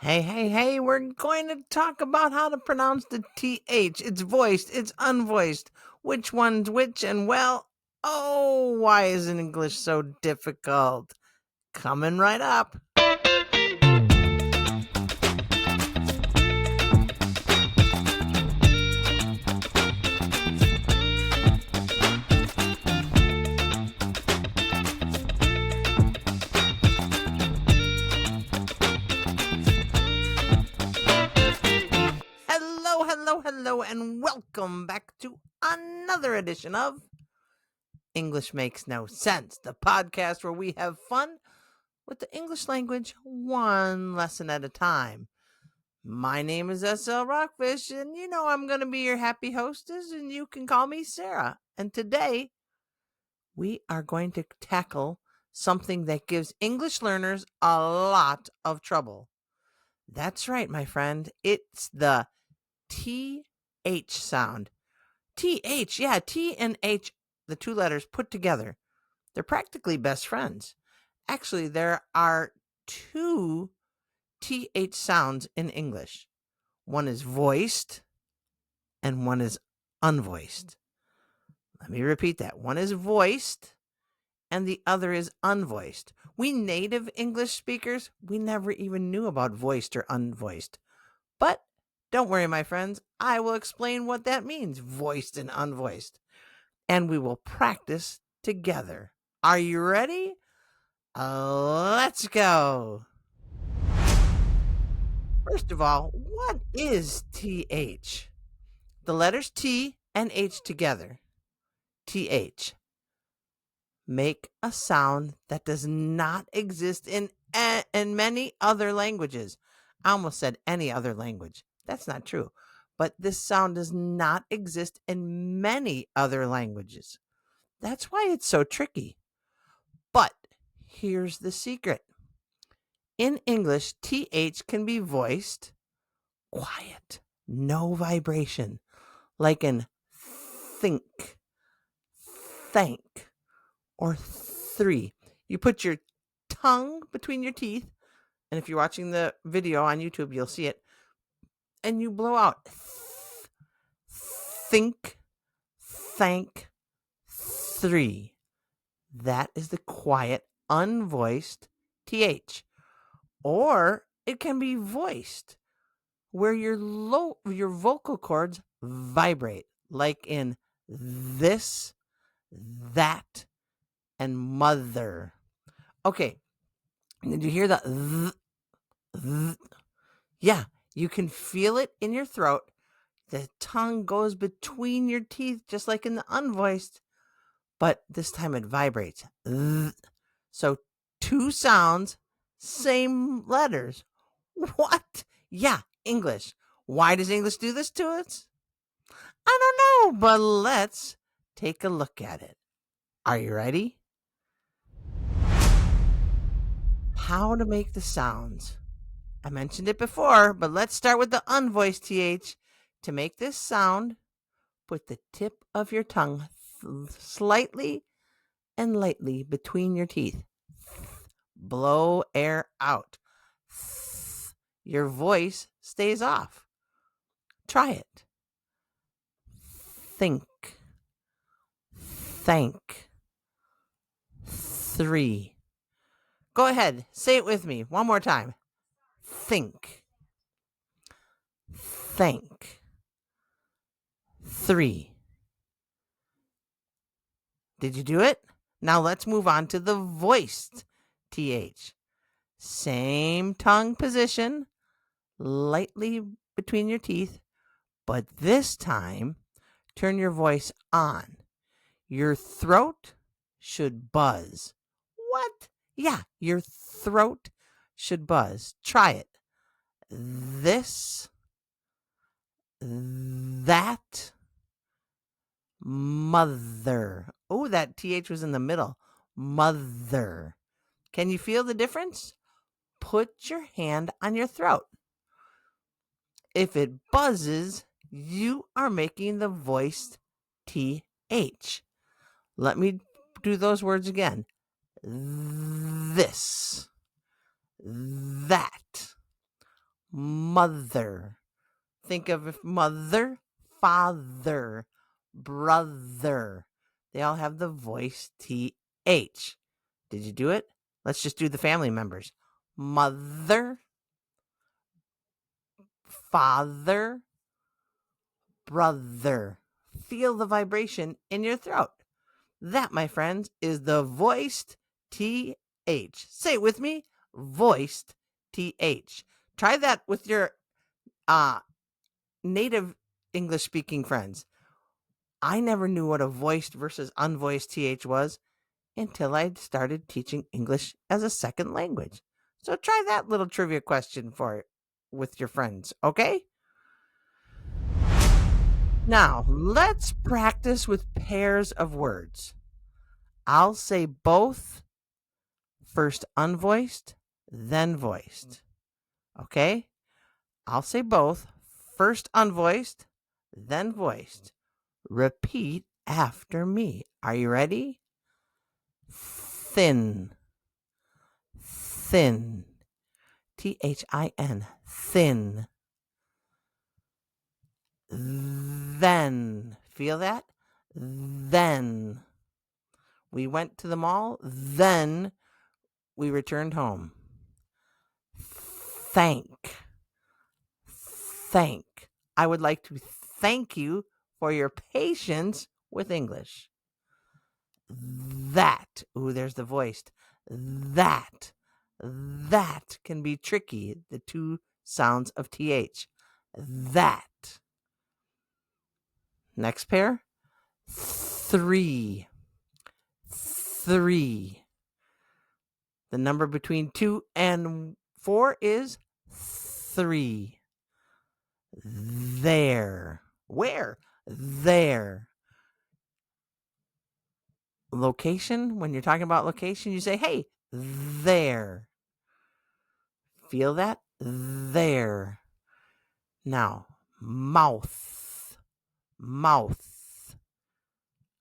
Hey, we're going to talk about how to pronounce the TH. It's voiced, it's unvoiced. Which one's which, and why is English so difficult? Coming right up. Hello, and welcome back to another edition of English Makes No Sense, the podcast where we have fun with the English language one lesson at a time. My name is SL Rockfish, and I'm going to be your happy hostess, and you can call me Sarah. And today, we are going to tackle something that gives English learners a lot of trouble. That's right, my friend. It's the TH sound. TH, yeah, T and H, the two letters put together. They're practically best friends. Actually, there are two TH sounds in English. One is voiced and one is unvoiced. Let me repeat that. One is voiced and the other is unvoiced. We native English speakers, we never even knew about voiced or unvoiced. But don't worry, my friends, I will explain what that means, voiced and unvoiced. And we will practice together. Are you ready? Let's go. First of all, what is TH? The letters T and H together. TH. Make a sound that does not exist in many other languages. I almost said any other language. That's not true. But this sound does not exist in many other languages. That's why it's so tricky. But here's the secret. In English, TH can be voiced quiet, no vibration, like in think, thank, or three. You put your tongue between your teeth, and if you're watching the video on YouTube, you'll see it, and you blow out think, thank, three. That is the quiet, unvoiced TH. Or it can be voiced, where your vocal cords vibrate, like in this, that, and mother. Okay, did you hear the th? Yeah, you can feel it in your throat. The tongue goes between your teeth, just like in the unvoiced, but this time it vibrates. Th. So two sounds, same letters. What? Yeah, English. Why does English do this to us? I don't know, but let's take a look at it. Are you ready? How to make the sounds. I mentioned it before, but let's start with the unvoiced TH. To make this sound, put the tip of your tongue slightly and lightly between your teeth. Blow air out. Your voice stays off. Try it. Think, thank, three. Go ahead, say it with me one more time. Think, thank, three. Did you do it? Now let's move on to the voiced TH. Same tongue position, lightly between your teeth, but this time, turn your voice on. Your throat should buzz. What? Yeah, your throat should buzz. Try it. This, that, mother. Oh, that TH was in the middle. Mother. Can you feel the difference? Put your hand on your throat. If it buzzes, you are making the voiced TH. Let me do those words again. This, that, mother. Think of mother, father, brother. They all have the voice TH. Did you do it? Let's just do the family members. Mother, father, brother. Feel the vibration in your throat. That, my friends, is the voiced TH. Say it with me, voiced TH. Try that with your native English speaking friends. I never knew what a voiced versus unvoiced TH was until I started teaching English as a second language. So try that little trivia question with your friends, okay? Now, let's practice with pairs of words. I'll say both, first unvoiced, then voiced. Okay? I'll say both, first unvoiced, then voiced. Repeat after me. Are you ready? Thin, thin, THIN, thin. Then, feel that? Then we went to the mall, then we returned home. Thank, thank. I would like to thank you for your patience with English. That, ooh, there's the voiced. That can be tricky, the two sounds of TH. That. Next pair. Three. Three. The number between 2 and 4 is 3. There. Where? There. Location, when you're talking about location, you say, hey, there. Feel that? There. Now, mouth. Mouth.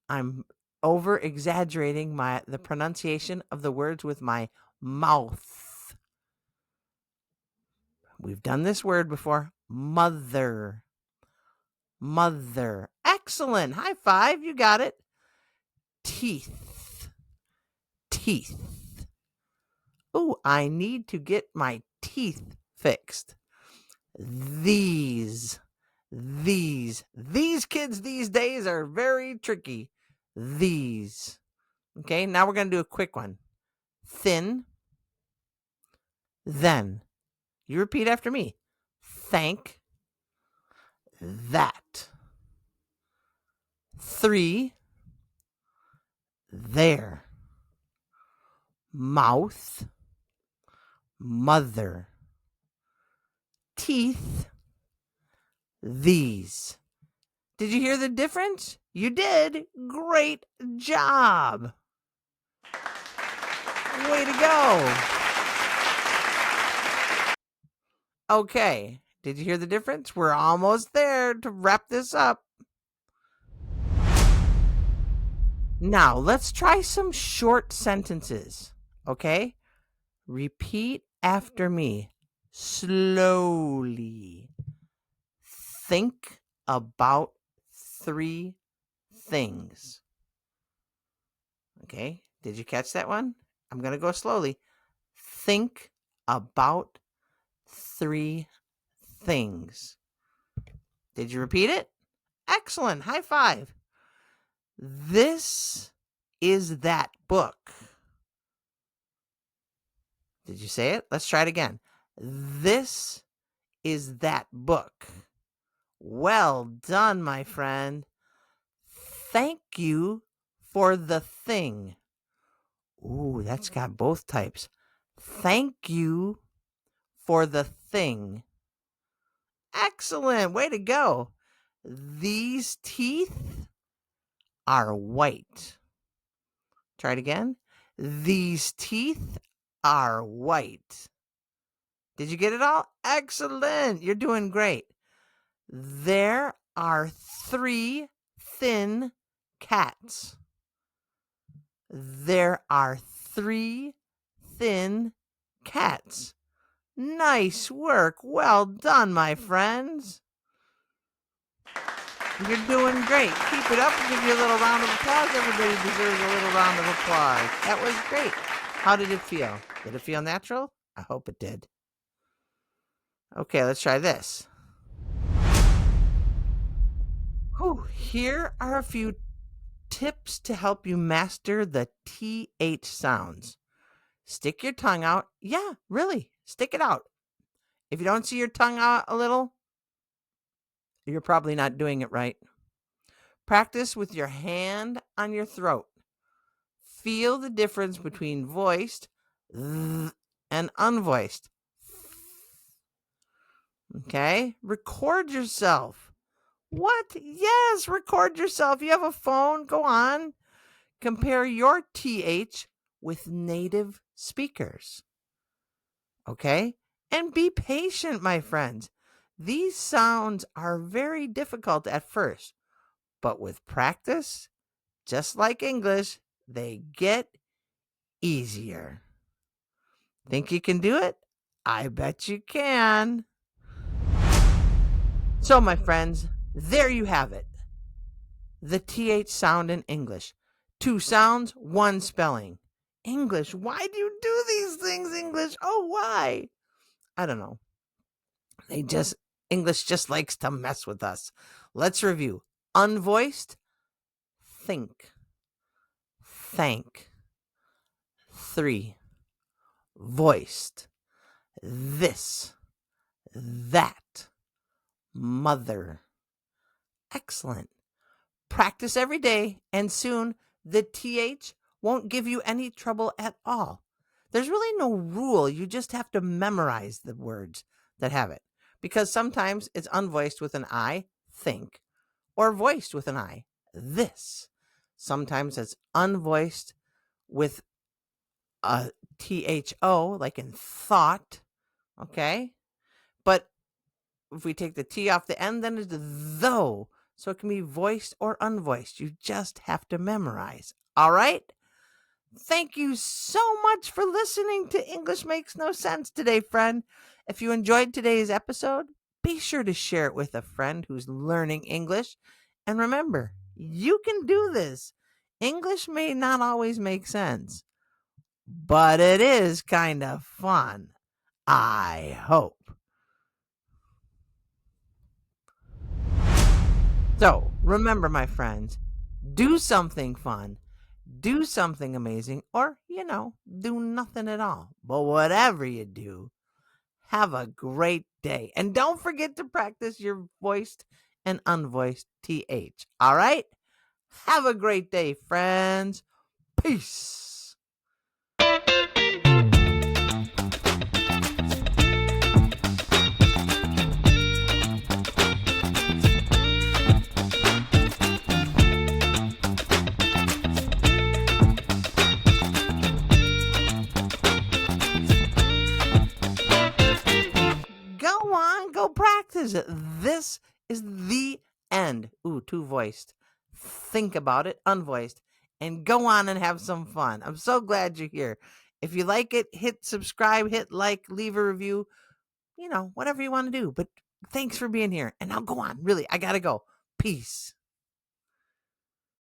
I'm over exaggerating the pronunciation of the words with my mouth. We've done this word before. Mother. Mother. Excellent. High five. You got it. Teeth. Teeth. Oh, I need to get my teeth fixed. These kids these days are very tricky. These. Okay, now we're going to do a quick one. Thin. Then. You repeat after me. Thank. That. 3. There. Mouth. Mother. Teeth. These. Did you hear the difference? You did. Great job. Way to go. Okay. Did you hear the difference? We're almost there to wrap this up. Now, let's try some short sentences. Okay? Repeat after me. Slowly. Think about 3 things. Okay? Did you catch that one? I'm going to go slowly. Think about 3 things. Did you repeat it? Excellent. High five. This is that book. Did you say it? Let's try it again. This is that book. Well done, my friend. Thank you for the thing. Ooh, that's got both types. Thank you for the thing. Excellent. Way to go. These teeth are white. Try it again. These teeth are white. Did you get it all? Excellent. You're doing great. There are 3 thin cats. There are 3 thin cats. Nice work. Well done, my friends. You're doing great. Keep it up. We'll give you a little round of applause. Everybody deserves a little round of applause. That was great. How did it feel? Did it feel natural? I hope it did. Okay, let's try this. Here are a few tips to help you master the TH sounds. Stick your tongue out. Yeah, really, stick it out. If you don't see your tongue out a little, you're probably not doing it right. Practice with your hand on your throat. Feel the difference between voiced and unvoiced. Okay? Record yourself. What? Yes, record yourself. You have a phone? Go on. Compare your TH with native speakers. Okay? And be patient, my friends. These sounds are very difficult at first, but with practice, just like English, they get easier. Think you can do it? I bet you can. So, my friends, there you have it. The TH sound in English. 2 sounds, 1 spelling. English, why do you do these things, English? Oh, why? I don't know. English just likes to mess with us. Let's review. Unvoiced, think, thank. 3, voiced, this, that, mother. Excellent. Practice every day, and soon the TH won't give you any trouble at all. There's really no rule. You just have to memorize the words that have it. Because sometimes it's unvoiced with an I, think, or voiced with an I, this. Sometimes it's unvoiced with a THO, like in thought, okay? But if we take the T off the end, then it's though. So it can be voiced or unvoiced. You just have to memorize. All right? Thank you so much for listening to English Makes No Sense today, friend. If you enjoyed today's episode, be sure to share it with a friend who's learning English. And remember, you can do this. English may not always make sense, but it is kind of fun. I hope. So, remember, my friends, do something fun, do something amazing, or, do nothing at all. But whatever you do, have a great day. And don't forget to practice your voiced and unvoiced TH. All right? Have a great day, friends. Peace. Go on, go practice it. This is the end. Ooh, 2 voiced. Think about it, unvoiced, and go on and have some fun. I'm so glad you're here. If you like it, hit subscribe, hit like, leave a review, whatever you want to do. But thanks for being here. And now go on. Really, I got to go. Peace.